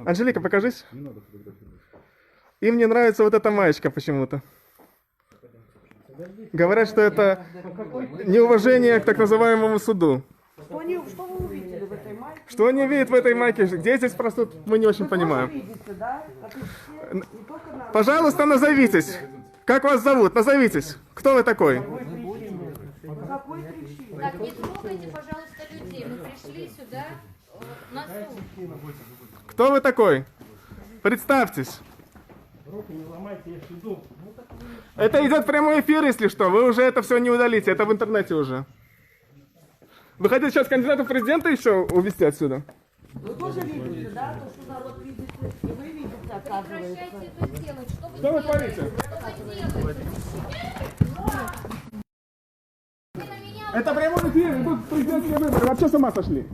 Анжелика, покажись. Им не нравится вот эта маечка почему-то. Говорят, что это неуважение к так называемому суду. Что вы увидели в этой майке? Что они видят в этой майке? Где здесь просто мы не очень понимаем. Видите, да? Как и все, не только на... Пожалуйста, назовитесь. Как вас зовут? Назовитесь. Кто вы такой? По какой причине? Так, не трогайте, пожалуйста, людей. Мы пришли сюда на суд. Кто вы такой? Представьтесь. Это идет прямой эфир, если что. Вы уже это все не удалите. Это в интернете уже. Вы хотите сейчас кандидата в президенты еще увезти отсюда? Вы тоже видите, да? То, что народ видит, и вы видите, оказывается. Прекращайте это делать. Что вы творите? Что вы делаете? Это прямой эфир. Идут президентские выборы. Вообще с ума сошли.